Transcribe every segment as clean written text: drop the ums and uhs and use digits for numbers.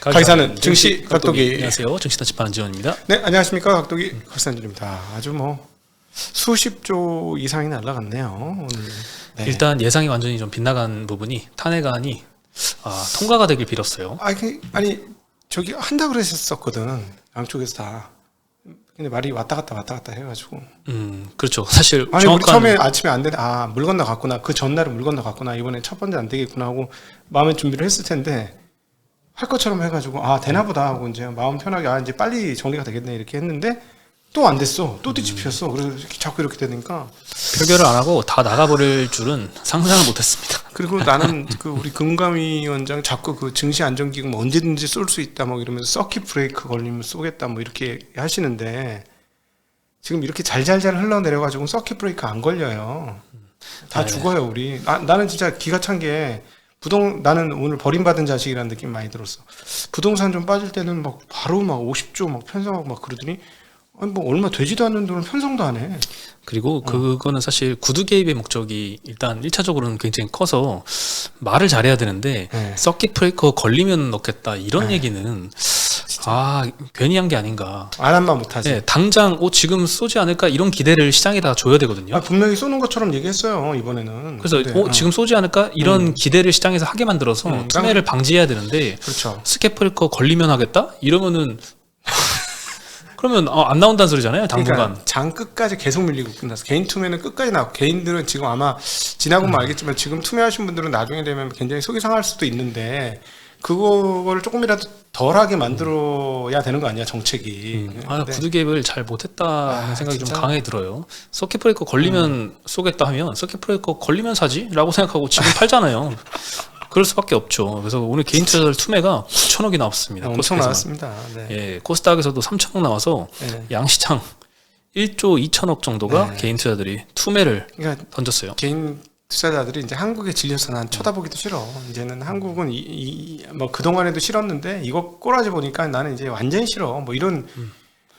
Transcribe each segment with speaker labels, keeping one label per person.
Speaker 1: 가기사는 증시 각도기.
Speaker 2: 안녕하세요. 증시다 집하는 지원입니다.
Speaker 1: 네, 안녕하십니까. 각도기 걸산준입니다. 아주 뭐 수십 조 이상이 날라갔네요. 오늘. 네.
Speaker 2: 일단 예상이 완전히 좀 빗나간 부분이 탄핵안이 통과가 되길 빌었어요.
Speaker 1: 아니 저기 한다 그랬었거든. 양쪽에서 다. 근데 말이 왔다 갔다 해가지고.
Speaker 2: 그렇죠. 사실
Speaker 1: 아니
Speaker 2: 정확한...
Speaker 1: 우리 처음에 아침에 안 되네. 물 건너 갔구나. 그 전날은 물 건너 갔구나. 이번에 첫 번째 안 되겠구나 하고 마음의 준비를 했을 텐데 할 것처럼 해가지고 되나 보다 하고 이제 마음 편하게 이제 빨리 정리가 되겠네 이렇게 했는데 또 안 됐어. 또 뒤집혔어. 그래서 자꾸 이렇게 되니까
Speaker 2: 표결을 안 하고 다 나가버릴 줄은 상상을 못했습니다.
Speaker 1: 그리고 나는 우리 금감위 원장 자꾸 그 증시 안정기금 뭐 언제든지 쏠 수 있다 뭐 이러면서 서킷 브레이크 걸리면 쏘겠다 뭐 이렇게 하시는데 지금 이렇게 잘잘잘 흘러내려가지고 서킷 브레이크 안 걸려요. 다 죽어요 우리. 나는 진짜 기가 찬 게 나는 오늘 버림받은 자식이라는 느낌 많이 들었어. 부동산 좀 빠질 때는 막 바로 막 50조 막 편성하고 막 그러더니 뭐 얼마 되지도 않는 돈은 편성도 안 해.
Speaker 2: 그리고 그거는 사실 구두 개입의 목적이 일단 1차적으로는 굉장히 커서 말을 잘해야 되는데 서킷 브레이커 걸리면 넣겠다 이런 얘기는 괜히 한 게 아닌가.
Speaker 1: 안 한 말 못하지.
Speaker 2: 네, 당장 지금 쏘지 않을까 이런 기대를 시장에다 줘야 되거든요.
Speaker 1: 분명히 쏘는 것처럼 얘기했어요 이번에는.
Speaker 2: 그래서
Speaker 1: 근데,
Speaker 2: 지금 쏘지 않을까 이런 기대를 시장에서 하게 만들어서 투매를 방지해야 되는데
Speaker 1: 그렇죠.
Speaker 2: 서킷 브레이커 걸리면 하겠다 이러면은 그러면 안 나온다는 소리잖아요 당분간.
Speaker 1: 그러니까 장 끝까지 계속 밀리고 끝났어. 개인 투매는 끝까지 나고 개인들은 지금 아마 지나보면 알겠지만 지금 투매하신 분들은 나중에 되면 굉장히 속이 상할 수도 있는데 그거를 조금이라도 덜하게 만들어야 되는 거 아니야 정책이.
Speaker 2: 구두 개입을 잘 못했다는 생각이
Speaker 1: 진짜?
Speaker 2: 좀 강하게 들어요. 서킷 브레이커 걸리면 쏘겠다 하면 서킷 브레이커 걸리면 사지? 라고 생각하고 지금 팔잖아요. 그럴 수밖에 없죠. 그래서 오늘 개인 투자들 투매가 9천억이 나왔습니다.
Speaker 1: 엄청 나왔습니다. 네.
Speaker 2: 예, 코스닥에서도 3천억 나와서 양시장 1조 2천억 정도가 개인 투자들이 투매를 던졌어요.
Speaker 1: 개인 투자자들이 이제 한국에 질려서 난 쳐다보기도 싫어. 이제는 한국은 뭐 그동안에도 싫었는데 이거 꼬라지 보니까 나는 이제 완전 싫어. 뭐 이런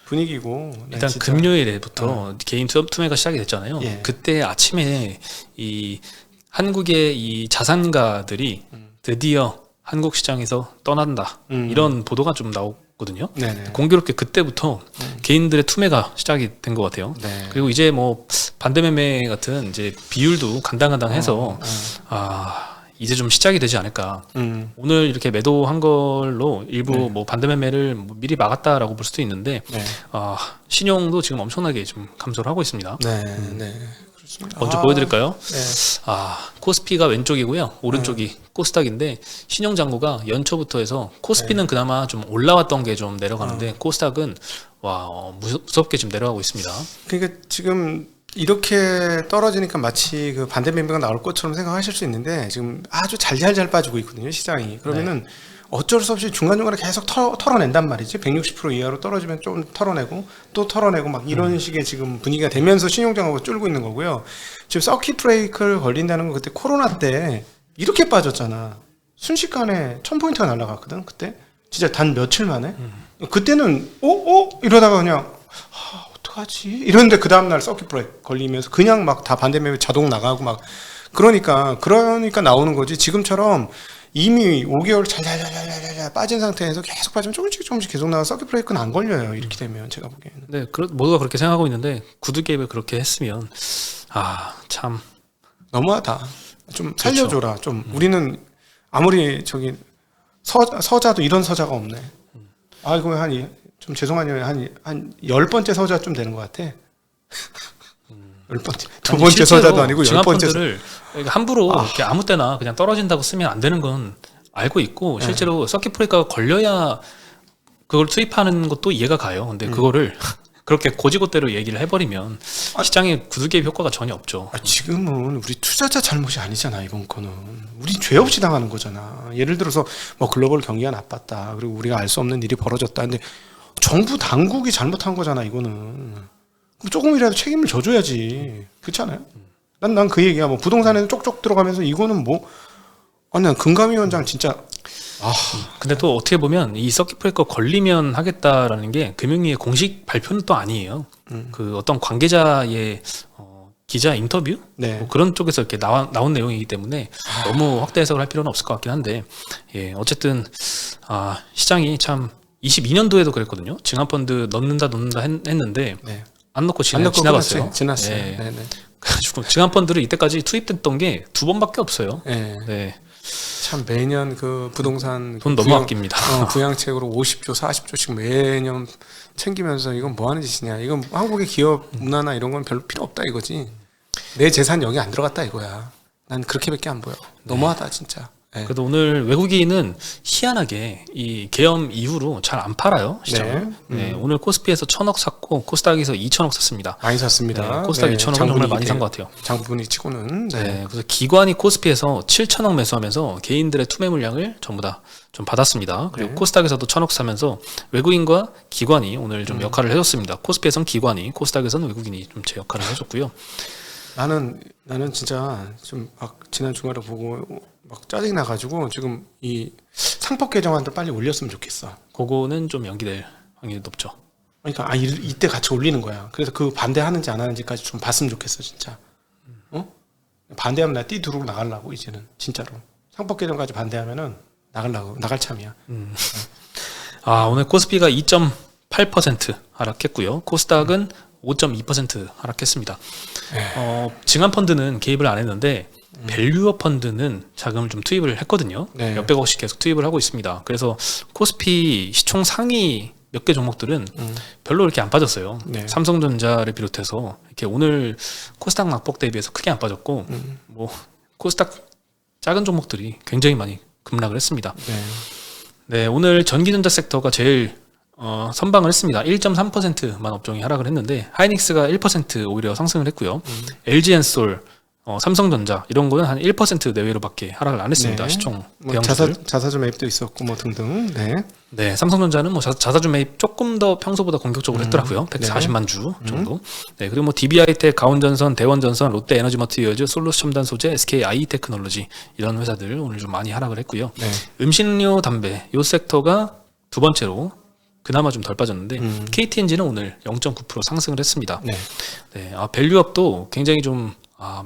Speaker 1: 분위기고.
Speaker 2: 일단 금요일에부터 개인 투매가 시작이 됐잖아요. 그때 아침에 이 한국의 이 자산가들이 드디어 한국 시장에서 떠난다 이런 보도가 좀 나오거든요. 공교롭게 그때부터 개인들의 투매가 시작이 된 것 같아요. 그리고 이제 뭐 반대매매 같은 이제 비율도 간당간당해서 이제 좀 시작이 되지 않을까. 오늘 이렇게 매도한 걸로 일부 뭐 반대매매를 뭐 미리 막았다라고 볼 수도 있는데 신용도 지금 엄청나게 좀 감소를 하고 있습니다. 먼저 보여드릴까요? 코스피가 왼쪽이고요. 오른쪽이 코스닥인데 신용장구가 연초부터 해서 코스피는 그나마 좀 올라왔던 게 좀 내려가는데 코스닥은 무섭게 지금 내려가고 있습니다.
Speaker 1: 그러니까 지금 이렇게 떨어지니까 마치 그 반대매매가 나올 것처럼 생각하실 수 있는데 지금 아주 잘 빠지고 있거든요 시장이. 그러면은 어쩔 수 없이 중간중간에 계속 털어낸단 말이지. 160% 이하로 떨어지면 좀 털어내고 또 털어내고 막 이런 식의 지금 분위기가 되면서 신용장구가 쫄고 있는 거고요. 지금 서킷 브레이크를 걸린다는 건 그때 코로나 때 이렇게 빠졌잖아. 순식간에 1000포인트가 날아갔거든 그때. 진짜 단 며칠 만에. 그때는 이러다가 그냥 어떡하지 이런데 그 다음날 서킷 브레이크 걸리면서 그냥 막 다 반대매매 자동 나가고 막 그러니까 나오는 거지. 지금처럼 이미 5개월 잘 빠진 상태에서 계속 빠지면 조금씩 계속 나와 서킷 브레이크는 안 걸려요. 이렇게 되면 제가 보기에는.
Speaker 2: 네, 모두가 그렇게 생각하고 있는데 구두 개입을 그렇게 했으면 참
Speaker 1: 너무하다. 좀 살려줘라. 좀 우리는 아무리 저기 서자도 이런 서자가 없네. 이거 좀 죄송하네요. 한 10번째 서자 좀 되는 것 같아. 10번째. 두 번째 서자도 아니고 10번째.
Speaker 2: 함부로 이렇게 아무 때나 그냥 떨어진다고 쓰면 안 되는 건 알고 있고 실제로 서킷 브레이크가 걸려야 그걸 투입하는 것도 이해가 가요. 근데 그거를 그렇게 고지고대로 얘기를 해버리면 시장에 구두 개입 효과가 전혀 없죠.
Speaker 1: 지금은 우리 투자자 잘못이 아니잖아. 이번 거는 우리 죄 없이 당하는 거잖아. 예를 들어서 뭐 글로벌 경기가 나빴다. 그리고 우리가 알 수 없는 일이 벌어졌다. 근데 정부 당국이 잘못한 거잖아. 이거는 조금이라도 책임을 져줘야지. 그렇지 않아요? 난 그 얘기야. 뭐 부동산에도 쪽쪽 들어가면서 이거는 난 금감위원장 진짜.
Speaker 2: 근데 또 어떻게 보면 이 서킷 브레이커 걸리면 하겠다라는 게 금융위의 공식 발표는 또 아니에요. 그 어떤 관계자의 기자 인터뷰 뭐 그런 쪽에서 이렇게 나온 내용이기 때문에 너무 확대 해석을 할 필요는 없을 것 같긴 한데 어쨌든 시장이 참 22년도에도 그랬거든요. 증환펀드 넣는다 했는데
Speaker 1: 네.
Speaker 2: 안 넣고 지나갔어요.
Speaker 1: 지났어요.
Speaker 2: 네.
Speaker 1: 네. 네.
Speaker 2: 그래가지고 증환펀드를 이때까지 투입됐던 게 2번밖에 없어요.
Speaker 1: 네.
Speaker 2: 네.
Speaker 1: 참 매년 그 부동산
Speaker 2: 돈 너무 아낍니다.
Speaker 1: 부양책으로 50조, 40조씩 매년 챙기면서 이건 뭐 하는 짓이냐. 이건 한국의 기업 문화나 이런 건 별로 필요 없다 이거지. 내 재산 여기 안 들어갔다 이거야. 난 그렇게밖에 안 보여. 너무하다 진짜. 네.
Speaker 2: 그래도 오늘 외국인은 희한하게 이 계엄 이후로 잘 안 팔아요 시장. 네. 오늘 코스피에서 1,000억 샀고 코스닥에서 2,000억 샀습니다.
Speaker 1: 많이 샀습니다.
Speaker 2: 네, 코스닥 2,000억은 정말 많이 산 것 같아요.
Speaker 1: 장부분이 치고는.
Speaker 2: 네. 그래서 기관이 코스피에서 7,000억 매수하면서 개인들의 투매 물량을 전부 다 좀 받았습니다. 그리고
Speaker 1: 네.
Speaker 2: 코스닥에서도 1,000억 사면서 외국인과 기관이 오늘 좀 역할을 해줬습니다. 코스피에서는 기관이, 코스닥에서는 외국인이 좀 제 역할을 해줬고요.
Speaker 1: 나는 진짜 좀 막 지난 주말에 보고 막 짜증 나가지고 지금 이 상법 개정안도 빨리 올렸으면 좋겠어.
Speaker 2: 그거는 좀 연기될 확률이 높죠.
Speaker 1: 그러니까 이때 같이 올리는 거야. 그래서 그 반대하는지 안 하는지까지 좀 봤으면 좋겠어 진짜. 반대하면 나 뛰두르고 나가려고 이제는 진짜로. 상법 개정까지 반대하면은 나갈 참이야.
Speaker 2: 오늘 코스피가 2.8% 하락했고요. 코스닥은 5.2% 하락했습니다. 증환펀드는 개입을 안 했는데 밸류업 펀드는 자금을 좀 투입을 했거든요.
Speaker 1: 네.
Speaker 2: 몇백억씩 계속 투입을 하고 있습니다. 그래서 코스피 시총 상위 몇 개 종목들은 별로 이렇게 안 빠졌어요.
Speaker 1: 네.
Speaker 2: 삼성전자를 비롯해서 이렇게 오늘 코스닥 낙폭 대비해서 크게 안 빠졌고 뭐 코스닥 작은 종목들이 굉장히 많이 급락을 했습니다.
Speaker 1: 네.
Speaker 2: 네, 오늘 전기전자 섹터가 제일 선방을 했습니다. 1.3%만 업종이 하락을 했는데 하이닉스가 1% 오히려 상승을 했고요. LG엔솔, 삼성전자 이런 거는 한 1% 내외로밖에 하락을 안 했습니다.
Speaker 1: 네.
Speaker 2: 시총
Speaker 1: 뭐
Speaker 2: 대형주들.
Speaker 1: 자사주 매입도 있었고 뭐 등등. 네.
Speaker 2: 네, 삼성전자는 뭐 자사주 매입 조금 더 평소보다 공격적으로 했더라고요. 140만 주 정도. 네, 그리고 뭐 DB하이텍, 가온전선, 대원전선, 롯데에너지머티리얼즈, 솔루스첨단 소재, SKI테크놀로지 이런 회사들 오늘 좀 많이 하락을 했고요.
Speaker 1: 네.
Speaker 2: 음식료, 담배 이 섹터가 두 번째로 그나마 좀 덜 빠졌는데 KTNG는 오늘 0.9% 상승을 했습니다.
Speaker 1: 네.
Speaker 2: 네, 밸류업도 굉장히 좀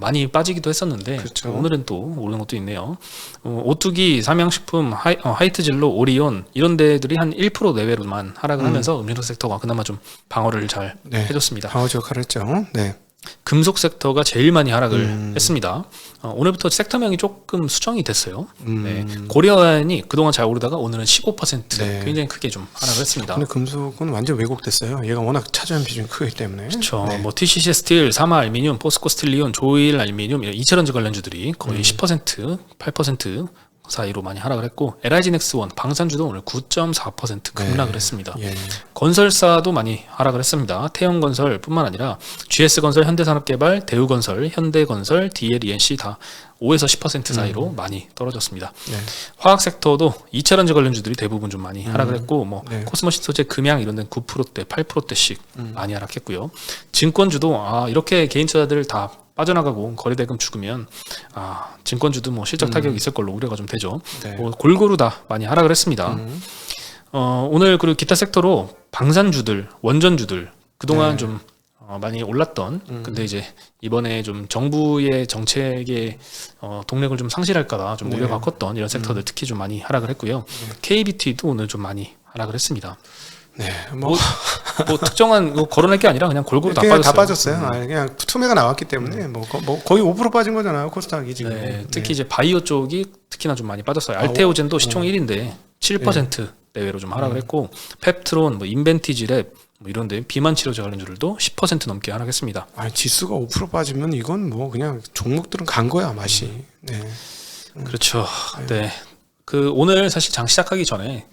Speaker 2: 많이 빠지기도 했었는데
Speaker 1: 그렇죠.
Speaker 2: 오늘은 또 오르는 것도 있네요. 오뚜기, 삼양식품, 하이트진로, 오리온 이런 데들이 한 1% 내외로만 하락을 하면서 음료수 섹터가 그나마 좀 방어를 잘
Speaker 1: 네.
Speaker 2: 해줬습니다.
Speaker 1: 방어적 역할을 했죠. 네.
Speaker 2: 금속 섹터가 제일 많이 하락을 했습니다. 오늘부터 섹터명이 조금 수정이 됐어요. 네. 고려아연이 그동안 잘 오르다가 오늘은 15%
Speaker 1: 네.
Speaker 2: 굉장히 크게 좀 하락을 했습니다.
Speaker 1: 근데 금속은 완전 왜곡됐어요. 얘가 워낙 차지하는 비중이 크기 때문에.
Speaker 2: 그렇죠.
Speaker 1: 네.
Speaker 2: 뭐 TCC 스틸, 사마 알미늄, 포스코 스틸리온, 조일 알미늄 이런 이차전지 관련주들이 거의 10%, 8% 사이로 많이 하락을 했고 LIG넥스원 방산주도 오늘 9.4% 급락을 했습니다.
Speaker 1: 예.
Speaker 2: 건설사도 많이 하락을 했습니다. 태영건설뿐만 아니라 GS건설, 현대산업개발, 대우건설, 현대건설, DLENC 다 5에서 10% 사이로 많이 떨어졌습니다.
Speaker 1: 네.
Speaker 2: 화학 섹터도 2차전지 관련주들이 대부분 좀 많이 하락을 했고 뭐
Speaker 1: 네.
Speaker 2: 코스모신 소재, 금양 이런 데는 9%대, 8%대씩 많이 하락했고요. 증권주도 이렇게 개인 투자들 다 빠져나가고 거래대금 죽으면 증권주도 뭐 실적 타격이 있을 걸로 우려가 좀 되죠.
Speaker 1: 네.
Speaker 2: 뭐 골고루 다 많이 하락을 했습니다. 오늘 그리고 기타 섹터로 방산주들, 원전주들 그동안
Speaker 1: 네.
Speaker 2: 좀 많이 올랐던 근데 이제 이번에 좀 정부의 정책에 동력을 좀 상실할까봐 좀
Speaker 1: 네.
Speaker 2: 우려가 컸던 이런 섹터들 특히 좀 많이 하락을 했고요. KBT도 오늘 좀 많이 하락을 했습니다.
Speaker 1: 네.
Speaker 2: 뭐 특정한 거론할 게 아니라 그냥 골고루 다
Speaker 1: 그냥
Speaker 2: 빠졌어요.
Speaker 1: 다 빠졌어요. 그냥 투매가 나왔기 때문에 뭐 거의 5% 빠진 거잖아요. 코스닥이 지금.
Speaker 2: 네, 특히 이제 바이오 쪽이 특히나 좀 많이 빠졌어요. 알테오젠도 시총 1인데 7% 내외로 좀 하락을 했고 펩트론, 뭐 인벤티지랩 뭐 이런데 비만 치료제 관련주들도 10% 넘게 하락했습니다.
Speaker 1: 지수가 5% 빠지면 이건 뭐 그냥 종목들은 간 거야 맛이. 네.
Speaker 2: 그렇죠. 네. 그 오늘 사실 장 시작하기 전에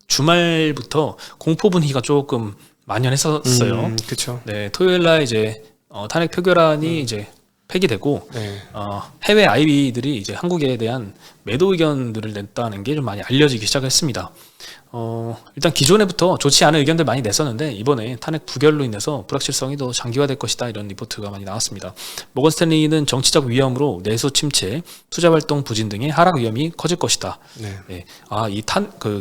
Speaker 2: 주말부터 공포 분위기가 조금 만연했었어요.
Speaker 1: 그렇죠.
Speaker 2: 네, 토요일 날 이제 탄핵 표결안이 이제 폐기되고
Speaker 1: 네.
Speaker 2: 해외 IB들이 이제 한국에 대한 매도 의견들을 냈다는 게 좀 많이 알려지기 시작했습니다. 일단 기존에부터 좋지 않은 의견들 많이 냈었는데 이번에 탄핵 부결로 인해서 불확실성이 더 장기화될 것이다 이런 리포트가 많이 나왔습니다. 모건 스탠리는 정치적 위험으로 내수 침체, 투자 활동 부진 등의 하락 위험이 커질 것이다.
Speaker 1: 네.
Speaker 2: 네. 이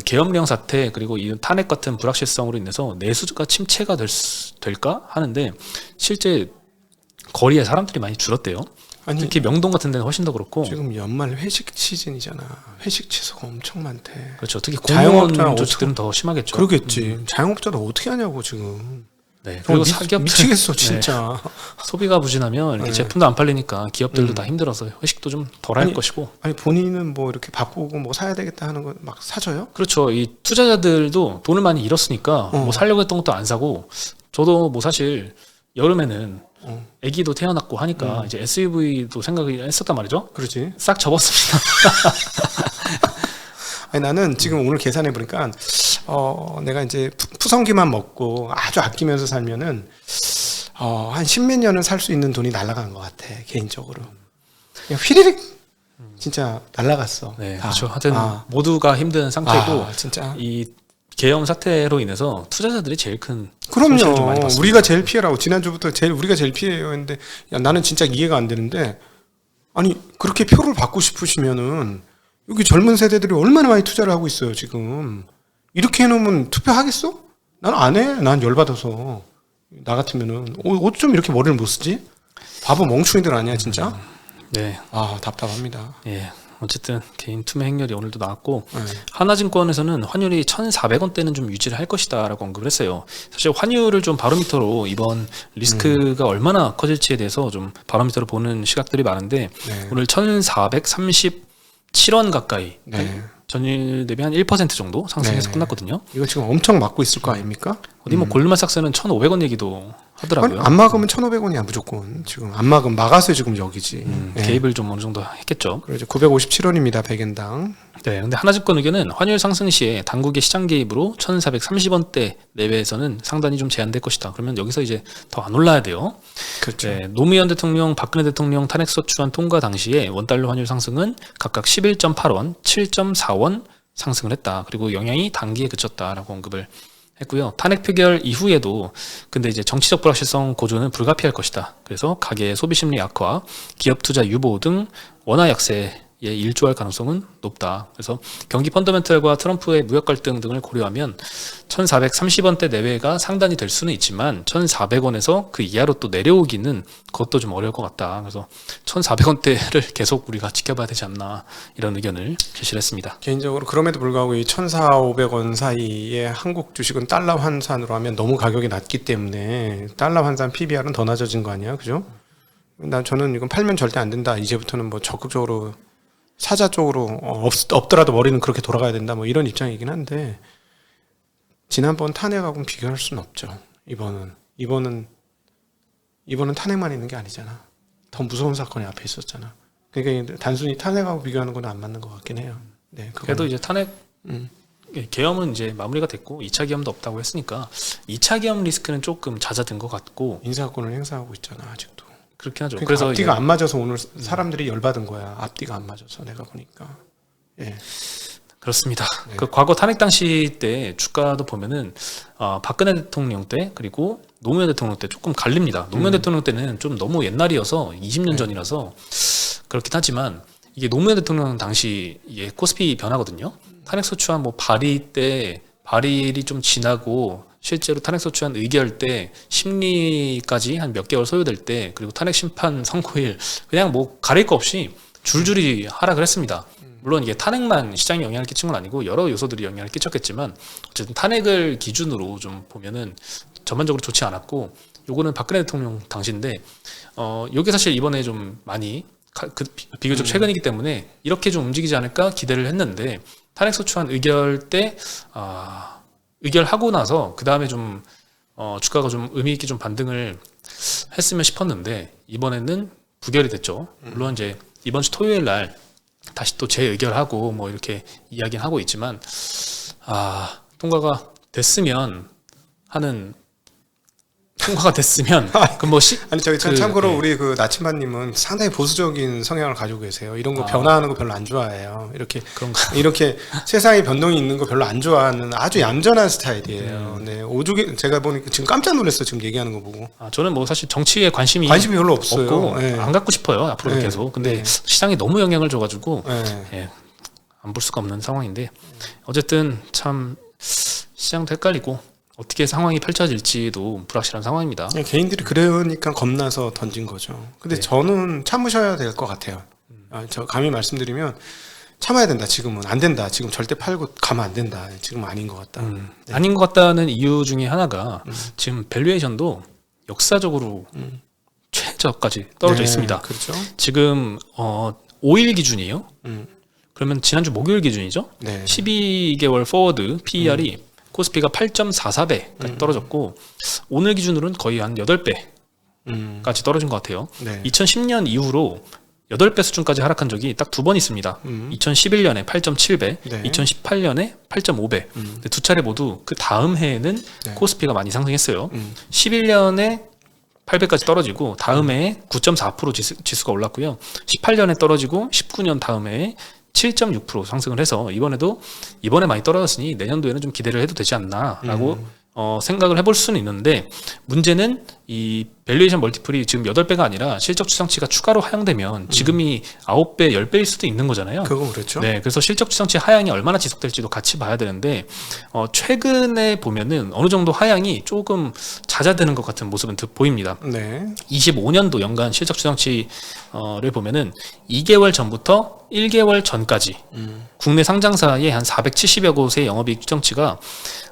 Speaker 2: 계엄령 사태 그리고 이 탄핵 같은 불확실성으로 인해서 내수가 침체가 될까 하는데 실제 거리에 사람들이 많이 줄었대요.
Speaker 1: 아니
Speaker 2: 특히 명동 같은 데는 훨씬 더 그렇고.
Speaker 1: 지금 연말 회식 시즌이잖아. 회식 취소가 엄청 많대.
Speaker 2: 그렇죠. 특히
Speaker 1: 자영업자
Speaker 2: 공무원 조직들은 더 심하겠죠.
Speaker 1: 그러겠지. 자영업자도 어떻게 하냐고 지금.
Speaker 2: 네. 그리고 사기업
Speaker 1: 미치겠어 진짜.
Speaker 2: 소비가 부진하면 이렇게
Speaker 1: 네.
Speaker 2: 제품도 안 팔리니까 기업들도 다 힘들어서 회식도 좀 덜 할 것이고.
Speaker 1: 아니 본인은 뭐 이렇게 바쁘고 뭐 사야 되겠다 하는 거 막 사줘요?
Speaker 2: 그렇죠. 이 투자자들도 돈을 많이 잃었으니까 뭐 사려고 했던 것도 안 사고, 저도 뭐 사실 여름에는 아기도 태어났고 하니까 이제 SUV도 생각을 했었단 말이죠.
Speaker 1: 그렇지.
Speaker 2: 싹 접었습니다.
Speaker 1: 아니 나는 지금 오늘 계산해 보니까 내가 이제 푸성기만 먹고 아주 아끼면서 살면은 한 십몇 년은 살 수 있는 돈이 날아간 것 같아 개인적으로. 그냥 휘리릭 진짜 날아갔어.
Speaker 2: 네, 그렇죠. 하여튼 모두가 힘든 상태고,
Speaker 1: 진짜.
Speaker 2: 이 계엄 사태로 인해서 투자자들이 제일 큰 손실을 좀 많이
Speaker 1: 그럼요.
Speaker 2: 봤습니다.
Speaker 1: 우리가 제일 피해라고 지난주부터 우리가 제일 피해요 했는데 야, 나는 진짜 이해가 안 되는데 아니 그렇게 표를 받고 싶으시면은 여기 젊은 세대들이 얼마나 많이 투자를 하고 있어요 지금. 이렇게 해놓으면 투표하겠어? 난 안 해. 난 열받아서. 나 같으면은 어쩜 이렇게 머리를 못 쓰지? 바보 멍충이들 아니야 진짜?
Speaker 2: 네.
Speaker 1: 답답합니다.
Speaker 2: 예. 어쨌든 개인 투매 행렬이 오늘도 나왔고,
Speaker 1: 네.
Speaker 2: 하나증권에서는 환율이 1,400원대는 좀 유지를 할 것이다라고 언급을 했어요. 사실 환율을 좀 바로미터로 이번 리스크가 얼마나 커질지에 대해서 좀 바로미터로 보는 시각들이 많은데,
Speaker 1: 네.
Speaker 2: 오늘 1,437원 가까이,
Speaker 1: 네.
Speaker 2: 전일 대비 한 1% 정도 상승해서
Speaker 1: 네.
Speaker 2: 끝났거든요.
Speaker 1: 이거 지금 엄청 맞고 있을 거 아닙니까?
Speaker 2: 어디 뭐 골드만삭스는 1,500원 얘기도 하더라고요.
Speaker 1: 아니, 안 막으면 1,500원이야 무조건. 지금 안 막으면 막아서 지금 여기지. 네.
Speaker 2: 개입을 좀 어느 정도 했겠죠.
Speaker 1: 그래서 957원입니다 100엔당.
Speaker 2: 네, 근데 하나증권 의견은 환율 상승 시에 당국의 시장 개입으로 1,430원대 내외에서는 상단이 좀 제한될 것이다. 그러면 여기서 이제 더 안 올라야 돼요.
Speaker 1: 그렇죠.
Speaker 2: 네, 노무현 대통령, 박근혜 대통령 탄핵소추안 통과 당시에 원달러 환율 상승은 각각 11.8원, 7.4원 상승을 했다. 그리고 영향이 단기에 그쳤다라고 언급을 했고요. 탄핵 표결 이후에도 근데 이제 정치적 불확실성 고조는 불가피할 것이다. 그래서 가계의 소비 심리 악화, 기업 투자 유보 등 원화 약세에 일조할 가능성은 높다. 그래서 경기 펀더멘털과 트럼프의 무역 갈등 등을 고려하면 1,430원대 내외가 상단이 될 수는 있지만 1,400원에서 그 이하로 또 내려오기는 그것도 좀 어려울 것 같다. 그래서 1,400원대를 계속 우리가 지켜봐야 되지 않나, 이런 의견을 제시를 했습니다.
Speaker 1: 개인적으로 그럼에도 불구하고 이 1,400~500원 사이에 한국 주식은 달러 환산으로 하면 너무 가격이 낮기 때문에 달러 환산 PBR은 더 낮아진 거 아니야, 그죠? 저는 이건 팔면 절대 안 된다. 이제부터는 뭐 적극적으로 사자 쪽으로 없더라도 머리는 그렇게 돌아가야 된다. 뭐 이런 입장이긴 한데 지난번 탄핵하고는 비교할 수는 없죠. 이번은 탄핵만 있는 게 아니잖아. 더 무서운 사건이 앞에 있었잖아. 그러니까 단순히 탄핵하고 비교하는 건 안 맞는 것 같긴 해요. 네,
Speaker 2: 그래도 이제 탄핵 계엄은 이제 마무리가 됐고 2차 계엄도 없다고 했으니까 2차 계엄 리스크는 조금 잦아든 것 같고,
Speaker 1: 인사권을 행사하고 있잖아 아직도.
Speaker 2: 그렇긴 하죠.
Speaker 1: 그러니까
Speaker 2: 그래서
Speaker 1: 앞뒤가
Speaker 2: 이제
Speaker 1: 안 맞아서 오늘 사람들이 열받은 거야. 앞뒤가 안 맞아서 내가 보니까. 예.
Speaker 2: 그렇습니다.
Speaker 1: 네.
Speaker 2: 그 과거 탄핵 당시 때 주가도 보면은 박근혜 대통령 때 그리고 노무현 대통령 때 조금 갈립니다. 노무현 대통령 때는 좀 너무 옛날이어서 20년 전이라서 그렇긴 하지만 이게 노무현 대통령 당시 이게 코스피 변화거든요. 탄핵소추안 뭐 발의 때 발의일이 좀 지나고 실제로 탄핵소추안 의결 때 심리까지 한 몇 개월 소요될 때, 그리고 탄핵 심판 선고일, 그냥 뭐 가릴 거 없이 줄줄이 하락을 했습니다. 물론 이게 탄핵만 시장에 영향을 끼친 건 아니고 여러 요소들이 영향을 끼쳤겠지만 어쨌든 탄핵을 기준으로 좀 보면은 전반적으로 좋지 않았고, 요거는 박근혜 대통령 당시인데 요게 사실 이번에 좀 많이 비교적 최근이기 때문에 이렇게 좀 움직이지 않을까 기대를 했는데, 탄핵소추안 의결 때 의결하고 나서 그 다음에 좀 주가가 좀 의미 있게 좀 반등을 했으면 싶었는데 이번에는 부결이 됐죠. 물론 이제 이번 주 토요일 날 다시 또 재의결하고 뭐 이렇게 이야기는 하고 있지만 통과가 됐으면 하는, 통과가 됐으면 그 뭐
Speaker 1: 아니 저기 참고로 우리 그 나침반님은 상당히 보수적인 성향을 가지고 계세요. 이런 거 변화하는 거 별로 안 좋아해요. 이렇게 세상에 변동이 있는 거 별로 안 좋아하는 아주 얌전한 스타일이에요. 네, 오죽에 제가 보니까 지금 깜짝 놀랐어 지금 얘기하는 거 보고.
Speaker 2: 저는 뭐 사실 정치에 관심이
Speaker 1: 별로 없어요.
Speaker 2: 없고
Speaker 1: 네.
Speaker 2: 안 갖고 싶어요 앞으로 계속. 근데 시장이 너무 영향을 줘가지고 안 볼 수가 없는 상황인데 어쨌든 참 시장도 헷갈리고 어떻게 상황이 펼쳐질지도 불확실한 상황입니다.
Speaker 1: 그냥 개인들이 그러니까 겁나서 던진 거죠. 근데
Speaker 2: 네.
Speaker 1: 저는 참으셔야 될 것 같아요. 저 감히 말씀드리면 참아야 된다. 지금은 안 된다. 지금 절대 팔고 가면 안 된다. 지금 아닌 것 같다. 네.
Speaker 2: 아닌 것 같다는 이유 중에 하나가 지금 밸류에이션도 역사적으로 최저까지 떨어져
Speaker 1: 네,
Speaker 2: 있습니다.
Speaker 1: 그렇죠.
Speaker 2: 지금 5일 기준이에요.
Speaker 1: 음,
Speaker 2: 그러면 지난주 목요일 기준이죠.
Speaker 1: 네.
Speaker 2: 12개월 포워드 PER이 코스피가 8.44배까지 떨어졌고 오늘 기준으로는 거의 한 8배까지
Speaker 1: 음,
Speaker 2: 떨어진 것 같아요.
Speaker 1: 네.
Speaker 2: 2010년 이후로 8배 수준까지 하락한 적이 딱 2번 있습니다. 2011년에 8.7배,
Speaker 1: 네.
Speaker 2: 2018년에 8.5배. 근데 두 차례 모두 그 다음 해에는
Speaker 1: 네.
Speaker 2: 코스피가 많이 상승했어요. 11년에 8배까지 떨어지고 다음 해에 9.4% 지수가 올랐고요. 18년에 떨어지고 19년 다음 해에 7.6% 상승을 해서 이번에 많이 떨어졌으니 내년도에는 좀 기대를 해도 되지 않나라고 생각을 해볼 수는 있는데 문제는 이 밸류에이션 멀티플이 지금 8배가 아니라 실적 추정치가 추가로 하향되면 지금이 9배, 10배일 수도 있는 거잖아요.
Speaker 1: 그건 그렇죠.
Speaker 2: 네, 그래서 실적 추정치 하향이 얼마나 지속될지도 같이 봐야 되는데 최근에 보면은 어느 정도 하향이 조금 잦아드는 것 같은 모습은 보입니다.
Speaker 1: 네.
Speaker 2: 25년도 연간 실적 추정치를 보면은 2개월 전부터 1개월 전까지 국내 상장사의 한 470여 곳의 영업이익 추정치가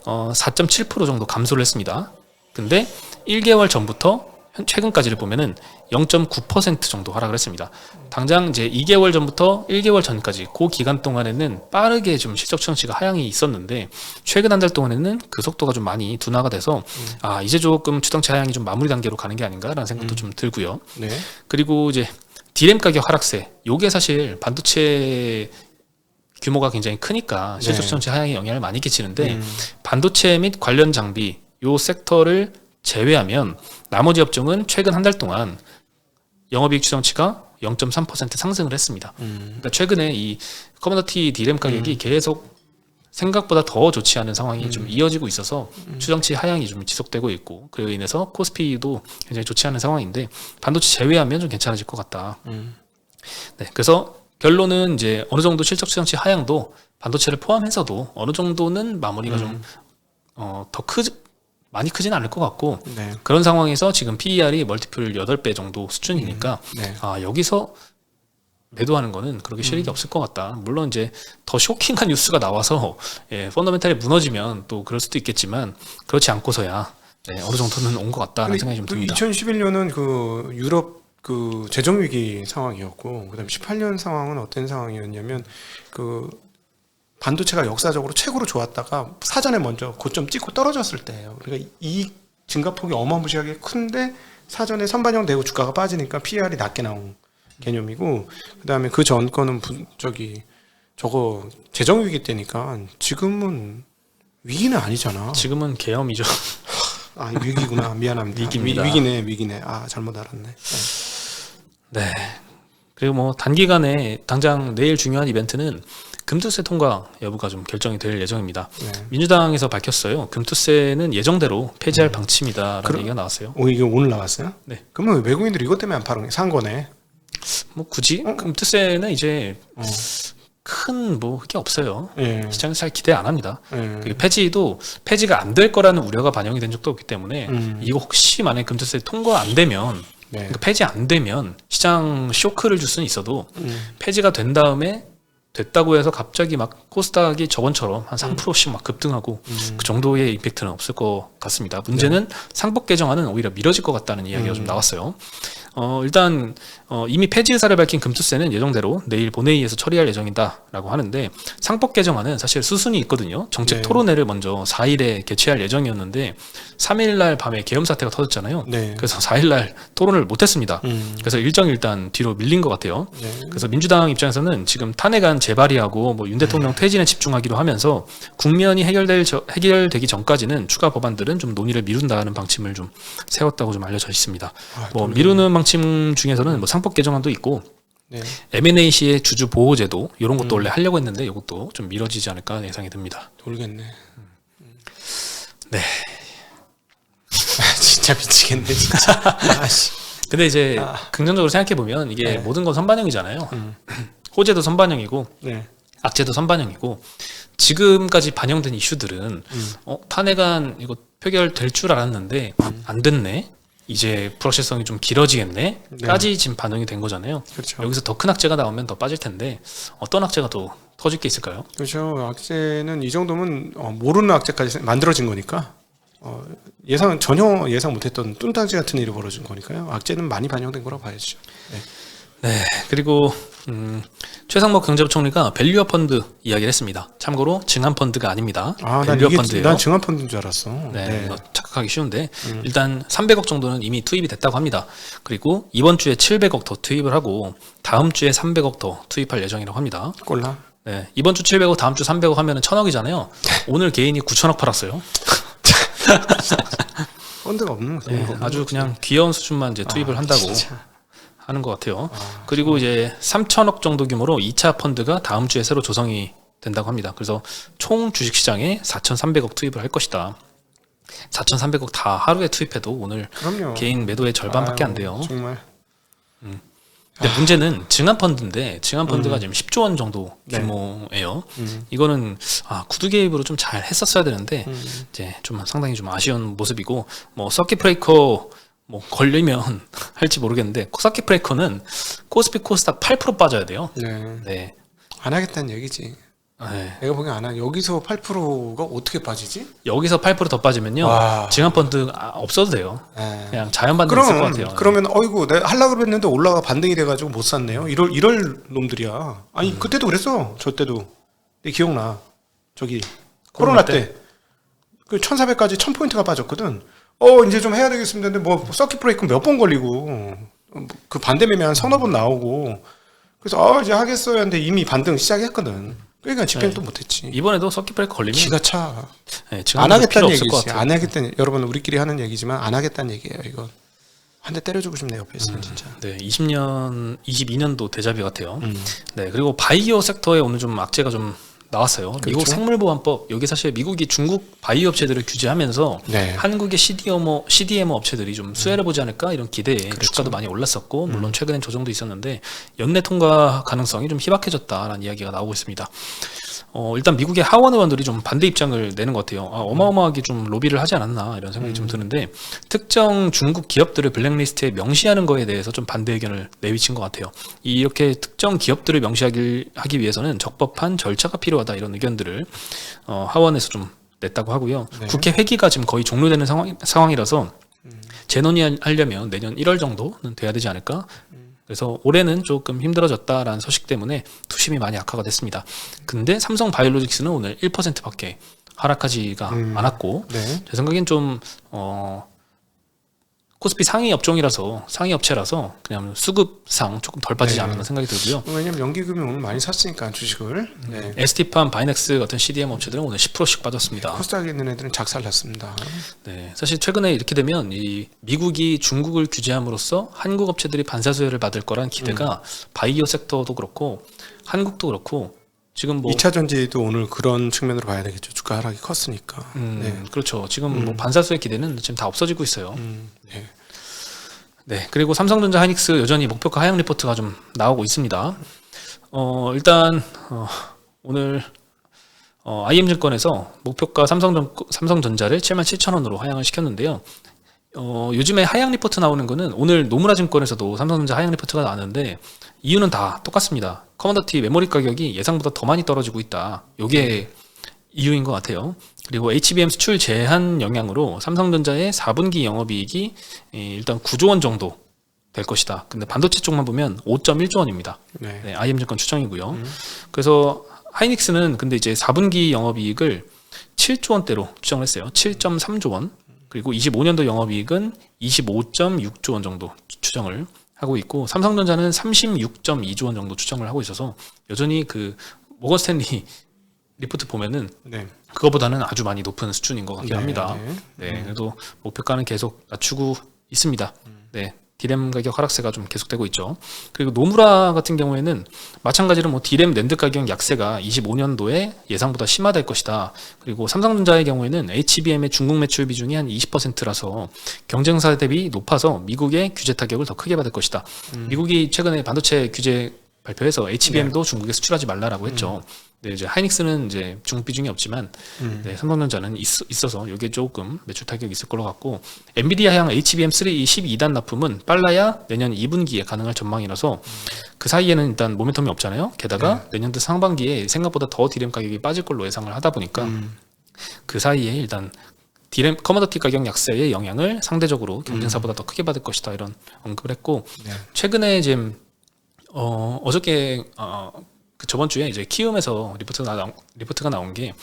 Speaker 2: 4.7% 정도 감소를 했습니다. 근데 1개월 전부터 최근까지를 보면은 0.9% 정도 하락을 했습니다. 당장 이제 2개월 전부터 1개월 전까지 그 기간 동안에는 빠르게 좀 실적 추정치가 하향이 있었는데 최근 한 달 동안에는 그 속도가 좀 많이 둔화가 돼서 이제 조금 추정치 하향이 좀 마무리 단계로 가는 게 아닌가라는 생각도 좀 들고요.
Speaker 1: 네.
Speaker 2: 그리고 이제 디램 가격 하락세, 요게 사실 반도체 규모가 굉장히 크니까 실적 추정치 하향에 영향을 많이 끼치는데 반도체 및 관련 장비 요 섹터를 제외하면 나머지 업종은 최근 한 달 동안 영업이익 추정치가 0.3% 상승을 했습니다. 그러니까 최근에 이 커머더티 디램 가격이 계속 생각보다 더 좋지 않은 상황이 좀 이어지고 있어서 추정치 하향이 좀 지속되고 있고 그로 인해서 코스피도 굉장히 좋지 않은 상황인데 반도체 제외하면 좀 괜찮아질 것 같다. 네, 그래서 결론은 이제 어느 정도 실적 추정치 하향도 반도체를 포함해서도 어느 정도는 마무리가 좀 많이 크진 않을 것 같고
Speaker 1: 네.
Speaker 2: 그런 상황에서 지금 PER이 멀티플 8배 정도 수준이니까
Speaker 1: 네.
Speaker 2: 여기서 매도하는 거는 그렇게 실익이 없을 것 같다. 물론 이제 더 쇼킹한 뉴스가 나와서 펀더멘탈이 무너지면 또 그럴 수도 있겠지만 그렇지 않고서야 어느 정도는 온 것 같다는 생각이 좀 듭니다.
Speaker 1: 2011년은 그 유럽 그 재정 위기 상황이었고 그다음에 18년 상황은 어떤 상황이었냐면 그 반도체가 역사적으로 최고로 좋았다가 사전에 먼저 고점 찍고 떨어졌을 때예요. 그러니까 이 증가폭이 어마무시하게 큰데 사전에 선반영되고 주가가 빠지니까 PER이 낮게 나온 개념이고 그다음에 그 전 거는 저거 재정 위기 때니까 지금은 위기는 아니잖아.
Speaker 2: 지금은 계엄이죠.
Speaker 1: 위기구나. 미안합니다.
Speaker 2: 위기입니다.
Speaker 1: 위기네. 잘못 알았네.
Speaker 2: 네. 그리고 뭐 단기간에 당장 내일 중요한 이벤트는 금투세 통과 여부가 좀 결정이 될 예정입니다.
Speaker 1: 네.
Speaker 2: 민주당에서 밝혔어요. 금투세는 예정대로 폐지할 방침이다라는 얘기가 나왔어요.
Speaker 1: 이게 오늘 나왔어요?
Speaker 2: 네.
Speaker 1: 그러면 외국인들이 이것 때문에 안 파는 산 거네.
Speaker 2: 뭐 굳이 금투세는 이제 큰 뭐 그게 없어요.
Speaker 1: 예.
Speaker 2: 시장에서 잘 기대 안 합니다.
Speaker 1: 예.
Speaker 2: 그 폐지가 안 될 거라는 우려가 반영이 된 적도 없기 때문에 이거 혹시 만약에 금투세 통과 안 되면
Speaker 1: 네.
Speaker 2: 그러니까 폐지 안 되면 시장 쇼크를 줄 수는 있어도 폐지가 된 다음에 됐다고 해서 갑자기 막 코스닥이 저번처럼 한 3%씩 막 급등하고 그 정도의 임팩트는 없을 것 같습니다. 문제는 상법 개정안은 오히려 미뤄질 것 같다는 이야기가 좀 나왔어요. 일단 이미 폐지 의사를 밝힌 금투세는 예정대로 내일 본회의에서 처리할 예정이다라고 하는데 상법 개정안은 사실 수순이 있거든요. 정책
Speaker 1: 네.
Speaker 2: 토론회를 먼저 4일에 개최할 예정이었는데 3일날 밤에 계엄 사태가 터졌잖아요.
Speaker 1: 네.
Speaker 2: 그래서 4일날 토론을 못했습니다. 그래서 일정이 일단 뒤로 밀린 것 같아요.
Speaker 1: 네.
Speaker 2: 그래서 민주당 입장에서는 지금 탄핵안 재발의하고 뭐 윤 대통령 퇴진에 집중하기로 하면서 국면이 해결되기 전까지는 추가 법안들은 좀 논의를 미룬다는 방침을 좀 세웠다고 좀 알려져 있습니다. 뭐 미루는 방침 중에서는 뭐 상법 개정안도 있고
Speaker 1: 네.
Speaker 2: M&A 시의 주주 보호제도 이런 것도 원래 하려고 했는데 이것도 좀 미뤄지지 않을까 예상이 듭니다.
Speaker 1: 돌겠네.
Speaker 2: 네.
Speaker 1: 진짜 미치겠네 진짜.
Speaker 2: 근데 이제 긍정적으로 생각해 보면 이게
Speaker 1: 네.
Speaker 2: 모든 건 선반영이잖아요. 호재도 선반영이고
Speaker 1: 네.
Speaker 2: 악재도 선반영이고 지금까지 반영된 이슈들은 탄핵안 이거 표결될 줄 알았는데 안 됐네. 이제 불확실성이 좀 길어지겠네. 까지 지금 반영이 된 거잖아요.
Speaker 1: 그렇죠.
Speaker 2: 여기서 더 큰 악재가 나오면 더 빠질 텐데 어떤 악재가 더 터질 게 있을까요?
Speaker 1: 그렇죠. 악재는 이 정도면 모르는 악재까지 만들어진 거니까 전혀 예상 못했던 뚱딴지 같은 일이 벌어진 거니까요. 악재는 많이 반영된 거라고 봐야죠.
Speaker 2: 네. 그리고 최상목 경제부총리가 밸류업 펀드 이야기를 했습니다. 참고로 증한 펀드가 아닙니다. 밸류업 펀드예요.
Speaker 1: 난 증한 펀드인 줄 알았어.
Speaker 2: 네, 이거 착각하기 쉬운데 일단 300억 정도는 이미 투입이 됐다고 합니다. 그리고 이번 주에 700억 더 투입을 하고 다음 주에 300억 더 투입할 예정이라고 합니다.
Speaker 1: 꼴라.
Speaker 2: 네, 이번 주 700억, 다음 주 300억 하면은 1000억이잖아요. 오늘 개인이 9천억 팔았어요.
Speaker 1: 펀드가 없는 거.
Speaker 2: 네, 아주 그냥 귀여운 수준만 이제 투입을 한다고
Speaker 1: 진짜.
Speaker 2: 하는 것 같아요. 그리고 이제 3천억 정도 규모로 2차 펀드가 다음 주에 새로 조성이 된다고 합니다. 그래서 총 주식시장에 4,300억 투입을 할 것이다. 4,300억 다 하루에 투입해도 오늘
Speaker 1: 그럼요.
Speaker 2: 개인 매도의 절반밖에 안 돼요.
Speaker 1: 정말.
Speaker 2: 근데 문제는 증한 펀드인데 증한 펀드가 지금 10조 원 정도 규모예요. 이거는 구두 개입으로 좀 잘 했었어야 되는데 이제 좀 상당히 좀 아쉬운 모습이고 뭐 서킷 브레이커 뭐 걸리면 할지 모르겠는데 서킷 브레이커는 코스피 코스닥 8% 빠져야 돼요. 네.
Speaker 1: 안 하겠다는 얘기지.
Speaker 2: 네.
Speaker 1: 내가 보기엔 안 하. 여기서 8%가 어떻게 빠지지?
Speaker 2: 여기서 8%더 빠지면요. 증한 펀드 없어도 돼요. 그냥 자연 반등 있을 것 같아요.
Speaker 1: 그러면 어이구 내가 하려고 그랬는데 올라가 반등이 돼가지고 못 샀네요. 이럴 놈들이야. 아니 그때도 그랬어. 저 때도. 내 기억나. 저기 코로나 때. 그 1,400까지 1,000포인트가 빠졌거든. 이제 좀 해야 되겠습니다. 근데 뭐 서킷 브레이크 몇 번 걸리고 그 반대 매매 한 서너 번 나오고 그래서 이제 하겠어요. 근데 이미 반등 시작했거든. 그러니까 집행 또 못했지.
Speaker 2: 이번에도 서킷 브레이크 걸리면
Speaker 1: 기가 차.
Speaker 2: 네,
Speaker 1: 안 하겠다는 얘기지. 안 하겠다는 여러분 우리끼리 하는 얘기지만 안 하겠다는 얘기예요. 이건 한 대 때려주고 싶네 옆에 있으면 진짜.
Speaker 2: 네, 22년도 대자비 같아요. 네, 그리고 바이오 섹터에 오늘 좀 악재가 좀 나왔어요.
Speaker 1: 그렇죠?
Speaker 2: 미국 생물보안법 여기 사실 미국이 중국 바이오 업체들을 규제하면서 한국의 CDMO 업체들이 좀 수혜를 보지 않을까 이런 기대에 주가도 많이 올랐었고 물론 최근엔 조정도 있었는데 연내 통과 가능성이 좀 희박해졌다라는 이야기가 나오고 있습니다. 일단 미국의 하원 의원들이 좀 반대 입장을 내는 것 같아요. 어마어마하게 좀 로비를 하지 않았나 이런 생각이 좀 드는데 특정 중국 기업들을 블랙리스트에 명시하는 거에 대해서 좀 반대 의견을 내비친 것 같아요. 이렇게 특정 기업들을 명시하기 위해서는 적법한 절차가 필요하다 이런 의견들을 하원에서 좀 냈다고 하고요. 국회 회기가 지금 거의 종료되는 상황이라서 재논의하려면 내년 1월 정도는 돼야 되지 않을까? 그래서 올해는 조금 힘들어졌다라는 소식 때문에 투심이 많이 악화가 됐습니다. 근데 삼성 바이오로직스는 오늘 1%밖에 하락하지가 않았고 제 생각엔 좀 코스피 상위 업체라서 그냥 수급상 조금 덜 빠지지 않았나 생각이 들고요.
Speaker 1: 왜냐면 연기금이 오늘 많이 샀으니까 주식을.
Speaker 2: ST팜, 바이넥스 같은 CDM 업체들은 오늘 10%씩 빠졌습니다.
Speaker 1: 코스닥에 있는 애들은 작살났습니다.
Speaker 2: 네, 사실 최근에 이렇게 되면 이 미국이 중국을 규제함으로써 한국 업체들이 반사수혜를 받을 거란 기대가 바이오 섹터도 그렇고 한국도 그렇고 지금 뭐
Speaker 1: 2차 전지도 오늘 그런 측면으로 봐야 되겠죠. 주가 하락이 컸으니까.
Speaker 2: 그렇죠. 지금 뭐 반사수의 기대는 지금 다 없어지고 있어요. 네, 그리고 삼성전자 하이닉스 여전히 목표가 하향 리포트가 좀 나오고 있습니다. 일단 오늘 IM증권에서 목표가 삼성전자를 77,000원으로 하향을 시켰는데요. 요즘에 하향 리포트 나오는 거는 오늘 노무라증권에서도 삼성전자 하향 리포트가 나왔는데 이유는 다 똑같습니다. 커머더티 메모리 가격이 예상보다 더 많이 떨어지고 있다. 이게 이유인 것 같아요. 그리고 HBM 수출 제한 영향으로 삼성전자의 4분기 영업이익이 일단 9조 원 정도 될 것이다. 근데 반도체 쪽만 보면 5.1조 원입니다. 네, IM증권 추정이고요. 그래서 하이닉스는 근데 이제 4분기 영업이익을 7조 원대로 추정을 했어요. 7.3조 원. 그리고 25년도 영업이익은 25.6조 원 정도 추정을 하고 있고 삼성전자는 36.2조 원 정도 추정을 하고 있어서 여전히 그 모건 스탠리 리포트 보면은 그거보다는 아주 많이 높은 수준인 것 같긴 합니다. 네, 그래도 목표가는 계속 낮추고 있습니다. 네, 디램 가격 하락세가 좀 계속되고 있죠. 그리고 노무라 같은 경우에는 마찬가지로 뭐 디램 낸드 가격 약세가 25년도에 예상보다 심화될 것이다. 그리고 삼성전자의 경우에는 HBM의 중국 매출 비중이 한 20%라서 경쟁사 대비 높아서 미국의 규제 타격을 더 크게 받을 것이다. 미국이 최근에 반도체 규제 발표해서 HBM도 중국에 수출하지 말라라고 했죠. 네, 이제 하이닉스는 이제 중국 비중이 없지만 네, 삼성전자는 있어서 이게 조금 매출 타격이 있을 걸로 같고, 엔비디아향 HBM3 12단 납품은 빨라야 내년 2분기에 가능할 전망이라서 그 사이에는 일단 모멘텀이 없잖아요. 게다가 내년도 상반기에 생각보다 더 디램 가격이 빠질 걸로 예상을 하다 보니까 그 사이에 일단 디램 커머더티 가격 약세의 영향을 상대적으로 경쟁사보다 더 크게 받을 것이다, 이런 언급을 했고, 최근에 지금 어저께 그 저번 주에 이제 키움에서 리포트가 나온 게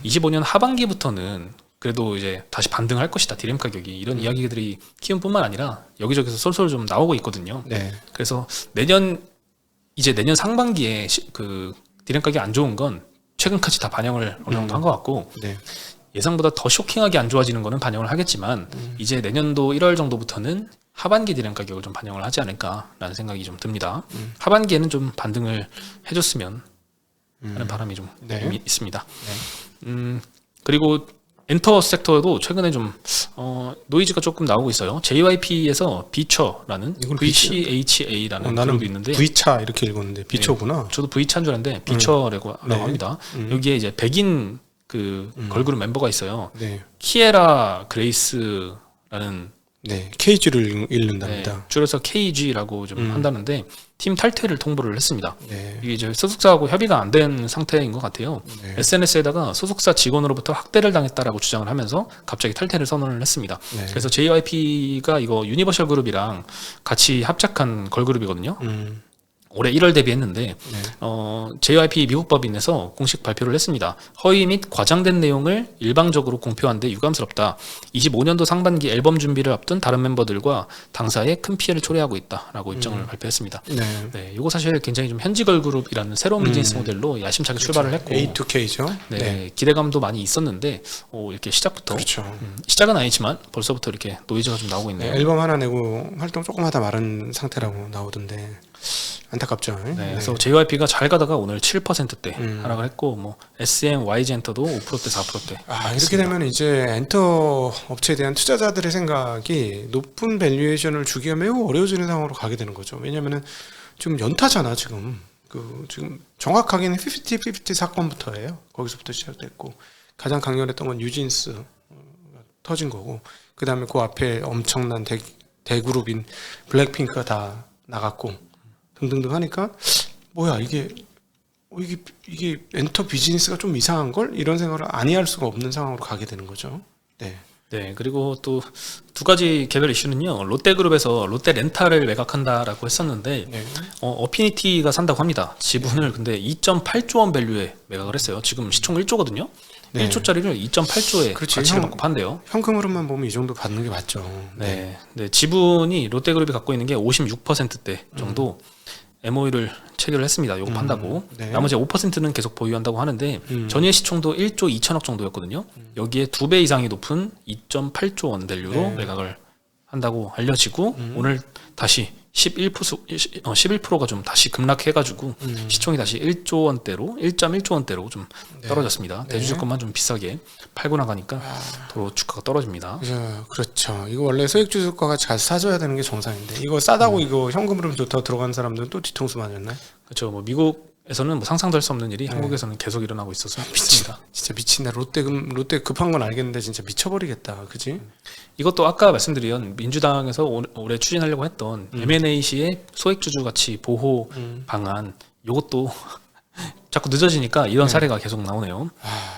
Speaker 2: 25년 하반기부터는 그래도 이제 다시 반등할 것이다, 디램 가격이, 이런 이야기들이 키움뿐만 아니라 여기저기서 솔솔 좀 나오고 있거든요. 그래서 내년 상반기에 그 디램 가격이 안 좋은 건 최근까지 다 반영을 어느 정도 한 것 같고, 예상보다 더 쇼킹하게 안 좋아지는 거는 반영을 하겠지만 이제 내년도 1월 정도부터는 하반기 디램 가격을 좀 반영을 하지 않을까라는 생각이 좀 듭니다. 하반기에는 좀 반등을 해줬으면 하는 바람이 좀 있습니다. 그리고 엔터 섹터도 최근에 좀 노이즈가 조금 나오고 있어요. JYP에서 비처라는 VCHA라는 그룹이 있는데,
Speaker 1: V차 이렇게 읽었는데 비처구나.
Speaker 2: 저도 V차인 줄 알았는데 비처라고 합니다. 여기에 이제 백인 그 걸그룹 멤버가 있어요. 키에라 그레이스라는
Speaker 1: KG를 읽는답니다.
Speaker 2: 줄여서 KG라고 좀 한다는데 팀 탈퇴를 통보를 했습니다. 이게 이제 소속사하고 협의가 안 된 상태인 것 같아요. SNS에다가 소속사 직원으로부터 학대를 당했다라고 주장을 하면서 갑자기 탈퇴를 선언을 했습니다. 그래서 JYP가 이거 유니버셜 그룹이랑 같이 합작한 걸그룹이거든요. 올해 1월 데뷔했는데 JYP 미국 법인에서 공식 발표를 했습니다. 허위 및 과장된 내용을 일방적으로 공표한 데 유감스럽다. 25년도 상반기 앨범 준비를 앞둔 다른 멤버들과 당사에 큰 피해를 초래하고 있다라고 입장을 발표했습니다. 이거 사실 굉장히 좀 현지 걸그룹이라는 새로운 비즈니스 모델로 야심차게 출발을 했고,
Speaker 1: A2K죠.
Speaker 2: 기대감도 많이 있었는데 이렇게 시작부터 시작은 아니지만 벌써부터 이렇게 노이즈가 좀 나오고 있네요.
Speaker 1: 앨범 하나 내고 활동 조금 하다 마른 상태라고 나오던데 안타깝죠.
Speaker 2: 그래서 JYP가 잘 가다가 오늘 7%대 하락을 했고, 뭐 SM, YG 엔터도 5%대, 4%대.
Speaker 1: 이렇게 되면 이제 엔터 업체에 대한 투자자들의 생각이 높은 밸류에이션을 주기가 매우 어려워지는 상황으로 가게 되는 거죠. 왜냐면은 지금 연타잖아, 지금. 지금 정확하게는 50-50 사건부터예요. 거기서부터 시작됐고, 가장 강렬했던 건 뉴진스 터진 거고, 그 다음에 그 앞에 엄청난 대그룹인 블랙핑크가 다 나갔고, 등등등 하니까 뭐야 이게 엔터 비즈니스가 좀 이상한 걸, 이런 생각을 아니할 수가 없는 상황으로 가게 되는 거죠.
Speaker 2: 그리고 또 두 가지 개별 이슈는요. 롯데그룹에서 롯데렌탈을 매각한다라고 했었는데 어피니티가 산다고 합니다. 지분을 근데 2.8조 원 밸류에 매각을 했어요. 지금 시총 1조거든요. 1조짜리를 2.8조에 가치를 받고 판대요.
Speaker 1: 현금으로만 보면 이 정도 받는 게 맞죠.
Speaker 2: 지분이 롯데그룹이 갖고 있는 게 56%대 정도 MOU를 체결을 했습니다. 요거 판다고. 나머지 5%는 계속 보유한다고 하는데 전일 시총도 1조 2천억 정도였거든요. 여기에 2배 이상이 높은 2.8조 원 밸류로 매각을 한다고 알려지고, 오늘 다시 11%가 좀 다시 급락해가지고 시총이 다시 1조 원대로 1.1조 원대로 좀 떨어졌습니다. 대주주권만 좀 비싸게 팔고 나가니까 더 주가가 떨어집니다.
Speaker 1: 그렇죠. 이거 원래 소액주주가가 잘 사줘야 되는 게 정상인데, 이거 싸다고 이거 현금으로 더 들어간 사람들은 또 뒤통수 맞았나요?
Speaker 2: 그렇죠. 뭐 미국에서는 뭐 상상도 할 수 없는 일이 한국에서는 계속 일어나고 있어서 미칩니다.
Speaker 1: 진짜 미친다. 롯데 급한 건 알겠는데 진짜 미쳐버리겠다. 그지?
Speaker 2: 이것도 아까 말씀드린 민주당에서 올해 추진하려고 했던 M&A 시의 소액주주 가치 보호 방안, 이것도 자꾸 늦어지니까 이런 사례가 계속 나오네요.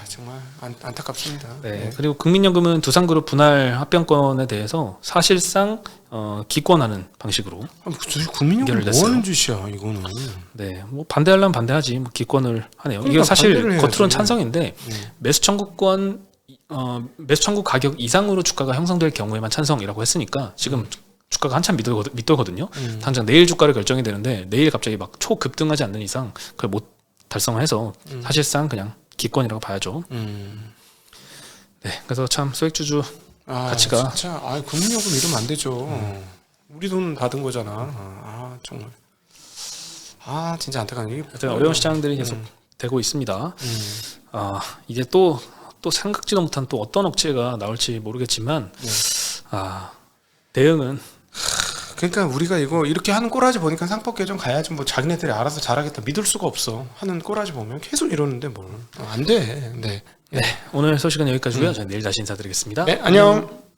Speaker 1: 정말 안타깝습니다.
Speaker 2: 그리고 국민연금은 두산그룹 분할 합병권에 대해서 사실상 기권하는 방식으로
Speaker 1: 국민연금 뭐 하는 짓이야 이거는.
Speaker 2: 뭐 반대하려면 반대하지, 뭐 기권을 하네요. 이게 사실 겉으로는 찬성인데 매수 청구 가격 이상으로 주가가 형성될 경우에만 찬성이라고 했으니까 지금 주가가 한참 밑돌거든요. 당장 내일 주가를 결정이 되는데 내일 갑자기 막 초급등하지 않는 이상 그걸 못 달성해서 사실상 그냥 기권이라고 봐야죠. 그래서 참 소액주주 가치가
Speaker 1: 진짜 국민연금 이러면 안 되죠. 우리 돈 받은 거잖아. 정말 진짜 안타깝네.
Speaker 2: 어려운 시장들이 계속 되고 있습니다. 이제 또 생각지도 못한 또 어떤 업체가 나올지 모르겠지만 대응은
Speaker 1: 그러니까 우리가 이거 이렇게 하는 꼬라지 보니까 상법개정 가야지 뭐 자기네들이 알아서 잘하겠다 믿을 수가 없어. 하는 꼬라지 보면 계속 이러는데 뭘. 안 돼. 네.
Speaker 2: 네, 오늘 소식은 여기까지고요. 저는 내일 다시 인사드리겠습니다.
Speaker 1: 네, 안녕.